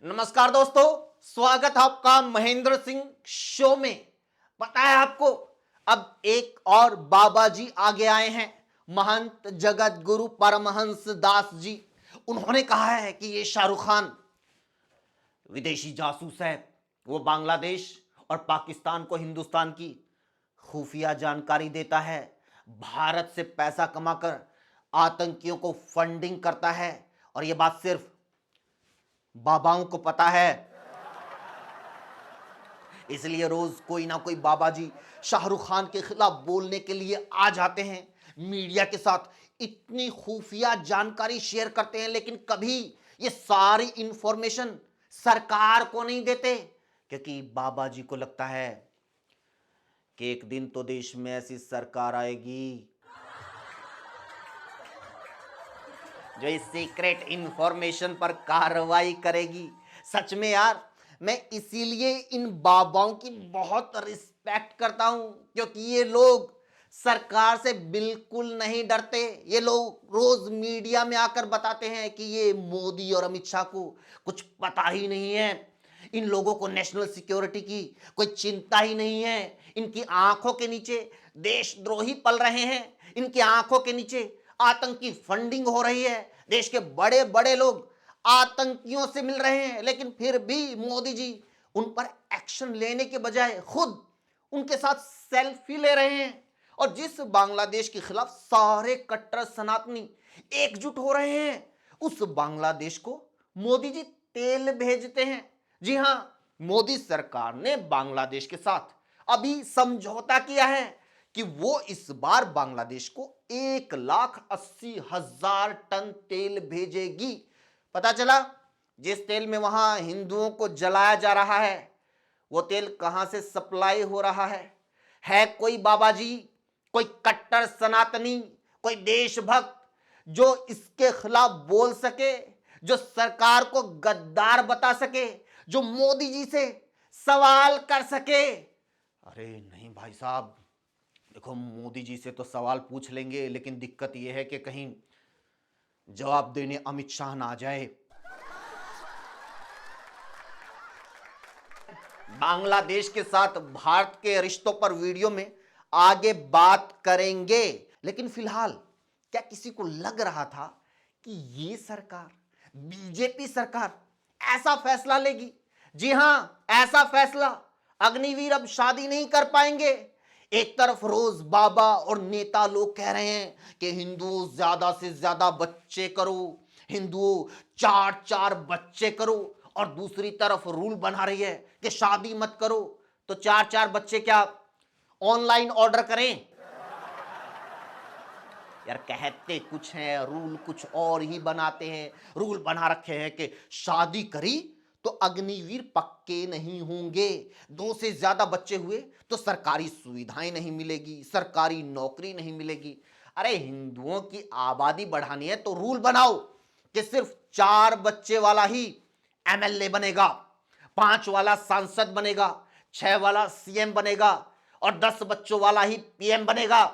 नमस्कार दोस्तों, स्वागत है आपका महेंद्र सिंह शो में। पता है आपको, अब एक और बाबा जी आगे आए हैं, महंत जगत गुरु परमहंस दास जी। उन्होंने कहा है कि ये शाहरुख खान विदेशी जासूस है। वो बांग्लादेश और पाकिस्तान को हिंदुस्तान की खुफिया जानकारी देता है, भारत से पैसा कमाकर आतंकियों को फंडिंग करता है। और ये बात सिर्फ बाबाओं को पता है, इसलिए रोज कोई ना कोई बाबा जी शाहरुख खान के खिलाफ बोलने के लिए आ जाते हैं, मीडिया के साथ इतनी खुफिया जानकारी शेयर करते हैं, लेकिन कभी ये सारी इंफॉर्मेशन सरकार को नहीं देते, क्योंकि बाबा जी को लगता है कि एक दिन तो देश में ऐसी सरकार आएगी जो इस सीक्रेट इंफॉर्मेशन पर कार्रवाई करेगी। सच में यार, मैं इसीलिए इन बाबाओं की बहुत रिस्पेक्ट करता हूं, क्योंकि ये लोग सरकार से बिल्कुल नहीं डरते। ये लोग रोज मीडिया में आकर बताते हैं कि ये मोदी और अमित शाह को कुछ पता ही नहीं है, इन लोगों को नेशनल सिक्योरिटी की कोई चिंता ही नहीं है, इनकी आंखों के नीचे देशद्रोही पल रहे हैं, इनकी आंखों के नीचे आतंकी फंडिंग हो रही है, देश के बड़े बड़े लोग आतंकियों से मिल रहे हैं, लेकिन फिर भी मोदी जी उन पर एक्शन लेने के बजाय खुद उनके साथ सेल्फी ले रहे हैं। और जिस बांग्लादेश के खिलाफ सारे कट्टर सनातनी एकजुट हो रहे हैं, उस बांग्लादेश को मोदी जी तेल भेजते हैं। जी हां, मोदी सरकार ने बांग्लादेश के साथ अभी समझौता किया है कि वो इस बार बांग्लादेश को 1,80,000 टन तेल भेजेगी। पता चला, जिस तेल में वहां हिंदुओं को जलाया जा रहा है, वो तेल कहां से सप्लाई हो रहा है कोई बाबा जी, कोई कट्टर सनातनी, कोई देशभक्त जो इसके खिलाफ बोल सके, जो सरकार को गद्दार बता सके, जो मोदी जी से सवाल कर सके? अरे नहीं भाई साहब, देखो मोदी जी से तो सवाल पूछ लेंगे, लेकिन दिक्कत यह है कि कहीं जवाब देने अमित शाह ना आ जाए। बांग्लादेश के साथ भारत के रिश्तों पर वीडियो में आगे बात करेंगे, लेकिन फिलहाल क्या किसी को लग रहा था कि ये सरकार, बीजेपी सरकार ऐसा फैसला लेगी? जी हां, ऐसा फैसला, अग्निवीर अब शादी नहीं कर पाएंगे। एक तरफ रोज बाबा और नेता लोग कह रहे हैं कि हिंदुओं ज्यादा से ज्यादा बच्चे करो, हिंदुओं 4-4 बच्चे करो, और दूसरी तरफ रूल बना रही है कि शादी मत करो। तो 4-4 बच्चे क्या ऑनलाइन ऑर्डर करें? यार कहते कुछ है, रूल कुछ और ही बनाते हैं। रूल बना रखे हैं कि शादी करी तो अग्निवीर पक्के नहीं होंगे, 2 से ज्यादा बच्चे हुए तो सरकारी सुविधाएं नहीं मिलेगी, सरकारी नौकरी नहीं मिलेगी। अरे हिंदुओं की आबादी बढ़ानी है तो रूल बनाओ कि सिर्फ 4 बच्चे वाला ही एमएलए बनेगा, 5 वाला सांसद बनेगा, 6 वाला सीएम बनेगा, और 10 बच्चों वाला ही पीएम बनेगा।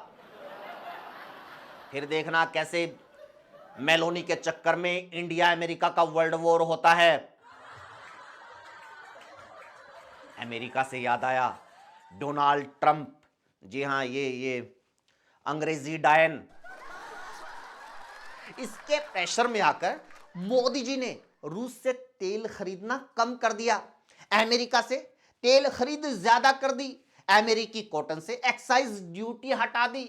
फिर देखना कैसे मेलोनी के चक्कर में इंडिया अमेरिका का वर्ल्ड वॉर होता है। अमेरिका से याद आया, डोनाल्ड ट्रंप, जी हां, ये अंग्रेजी डायन, इसके प्रेशर में आकर मोदी जी ने रूस से तेल खरीदना कम कर दिया, अमेरिका से तेल खरीद ज्यादा कर दी, अमेरिकी कॉटन से एक्साइज ड्यूटी हटा दी,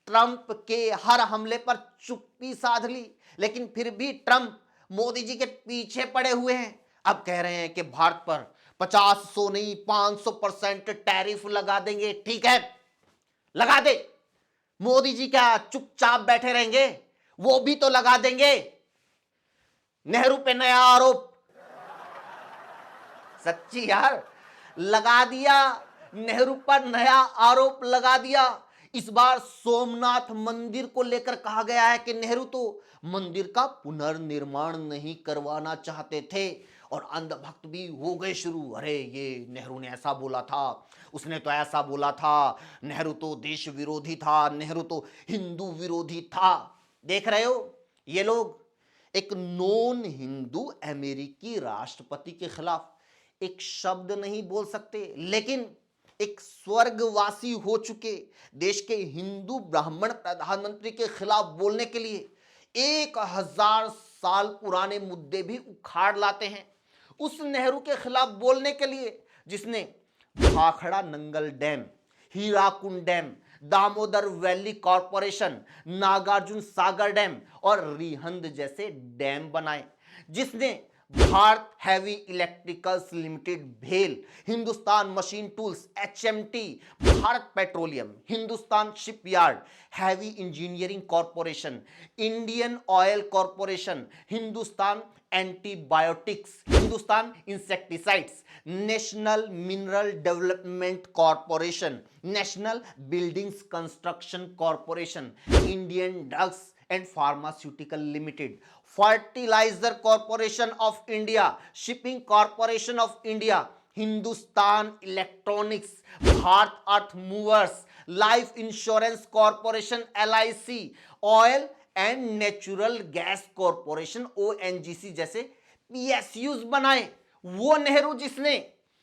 ट्रंप के हर हमले पर चुप्पी साध ली। लेकिन फिर भी ट्रंप मोदी जी के पीछे पड़े हुए हैं। अब कह रहे हैं कि भारत पर 50 नहीं 500% टैरिफ लगा देंगे। ठीक है, लगा दे, मोदी जी क्या चुपचाप बैठे रहेंगे? वो भी तो लगा देंगे। नेहरू पे नया आरोप, सच्ची यार, लगा दिया, नेहरू पर नया आरोप लगा दिया। इस बार सोमनाथ मंदिर को लेकर कहा गया है कि नेहरू तो मंदिर का पुनर्निर्माण नहीं करवाना चाहते थे, और अंधभक्त भी हो गए शुरू। अरे ये नेहरू ने ऐसा बोला था, उसने तो ऐसा बोला था, नेहरू तो देश विरोधी था, नेहरू तो हिंदू विरोधी था। देख रहे हो, ये लोग एक नॉन हिंदू अमेरिकी राष्ट्रपति के खिलाफ एक शब्द नहीं बोल सकते, लेकिन एक स्वर्गवासी हो चुके देश के हिंदू ब्राह्मण प्रधानमंत्री के खिलाफ बोलने के लिए 1000 साल पुराने मुद्दे भी उखाड़ लाते हैं। उस नेहरू के खिलाफ बोलने के लिए जिसने Bhakra Nangal dam, Hirakud dam, Damodar valley corporation, Nagarjuna Sagar dam और रिहंद जैसे डैम बनाए, जिसने भारत हैवी इलेक्ट्रिकल्स लिमिटेड भेल, Hindustan machine tools HMT, Bharat petroleum, Hindustan shipyard, heavy engineering corporation, Indian oil corporation, Hindustan antibiotics, Hindustan insecticides, national mineral development corporation, national buildings construction corporation, Indian drugs and pharmaceutical limited, fertiliser corporation of India, shipping corporation of India, Hindustan electronics, Bharat earth movers, life insurance corporation LIC, oil and natural gas corporation ONGC जैसे PSUs बनाए। वो नेहरू जिसने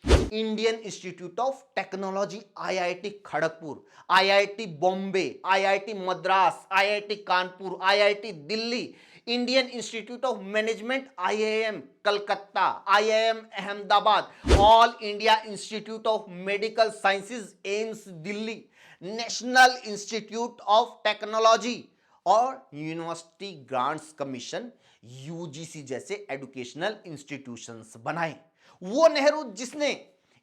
Indian institute of technology IIT Kharagpur, IIT Bombay, IIT Madras, IIT Kanpur, IIT Delhi, Indian institute of management IIM Calcutta, IIM Ahmedabad, all India institute of medical sciences AIIMS Delhi, national institute of technology और university grants commission UGC जैसे educational institutions बनाए। वो नेहरू जिसने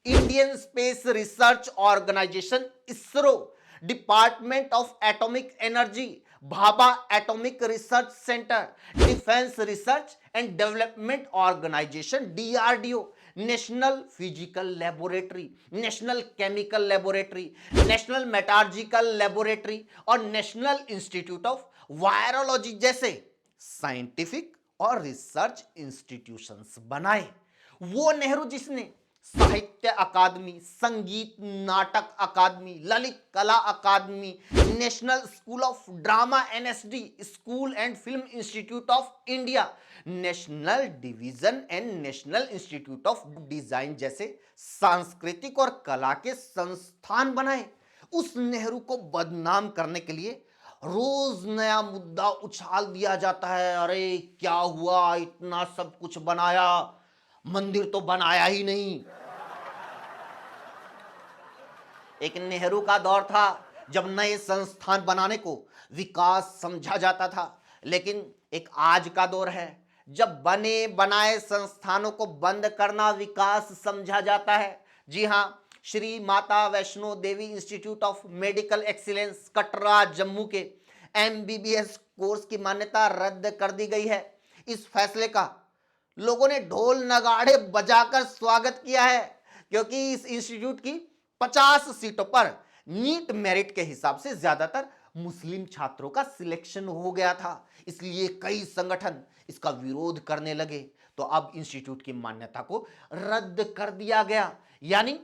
Indian space research organisation ISRO, department of atomic energy, Bhabha atomic research centre, defence research and development organisation DRDO, national physical laboratory, national chemical laboratory, national metallurgical laboratory और national institute of virology जैसे scientific और research institutions बनाए। वो नेहरू जिसने साहित्य अकादमी, संगीत नाटक Akademi, Lalit Kala Akademi, national school of drama NSD, school and film institute of India, national division and national institute of design जैसे सांस्कृतिक और कला के संस्थान बनाए। उस नेहरू को बदनाम करने के लिए रोज नया मुद्दा उछाल दिया जाता है। अरे क्या हुआ, इतना सब कुछ बनाया, मंदिर तो बनाया ही नहीं। एक नेहरू का दौर था जब नए संस्थान बनाने को विकास समझा जाता था, लेकिन एक आज का दौर है जब बने बनाए संस्थानों को बंद करना विकास समझा जाता है। जी हां, Shri Mata Vaishno Devi institute of medical excellence Katra Jammu के एमबीबीएस कोर्स की मान्यता रद्द कर दी गई है। इस फैसले का लोगों ने ढोल नगाड़े बजाकर स्वागत किया है, क्योंकि इस इंस्टीट्यूट की 50 सीटों पर नीट मेरिट के हिसाब से ज्यादातर मुस्लिम छात्रों का सिलेक्शन हो गया था। इसलिए कई संगठन इसका विरोध करने लगे, तो अब इंस्टीट्यूट की मान्यता को रद्द कर दिया गया। यानी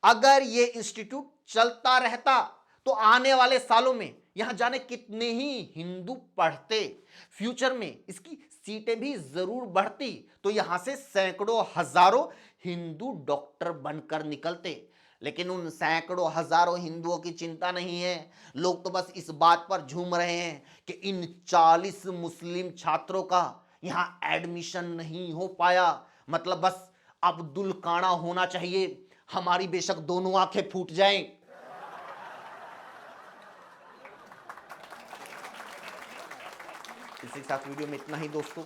अगर ये इंस्टीट्यूट चलता रहता तो आने वाले सालों में यहां जाने कितने ही हिंदू पढ़ते, फ्यूचर में इसकी सीटें भी जरूर बढ़ती, तो यहां से सैकड़ों हजारों हिंदू डॉक्टर बनकर निकलते। लेकिन उन सैकड़ों हजारों हिंदुओं की चिंता नहीं है। लोग तो बस इस बात पर झूम रहे हैं कि इन 40 मुस्लिम छात्रों का यहां एडमिशन नहीं हो पाया, मतलब बस अब्दुल काना होना चाहिए, हमारी बेशक दोनों आंखें फूट जाएं। इसी के साथ वीडियो में इतना ही दोस्तों।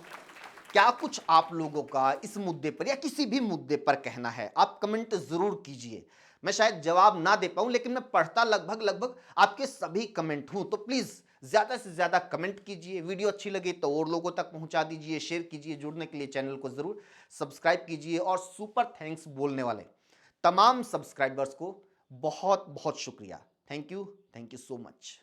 क्या कुछ आप लोगों का इस मुद्दे पर या किसी भी मुद्दे पर कहना है, आप कमेंट जरूर कीजिए। मैं शायद जवाब ना दे पाऊं, लेकिन मैं पढ़ता लगभग आपके सभी कमेंट हूं, तो प्लीज ज्यादा से ज्यादा कमेंट कीजिए। वीडियो अच्छी लगे तो और लोगों तक पहुंचा दीजिए, शेयर कीजिए। जुड़ने के लिए चैनल को जरूर सब्सक्राइब कीजिए। और सुपर थैंक्स बोलने वाले तमाम सब्सक्राइबर्स को बहुत बहुत शुक्रिया। Thank you so much.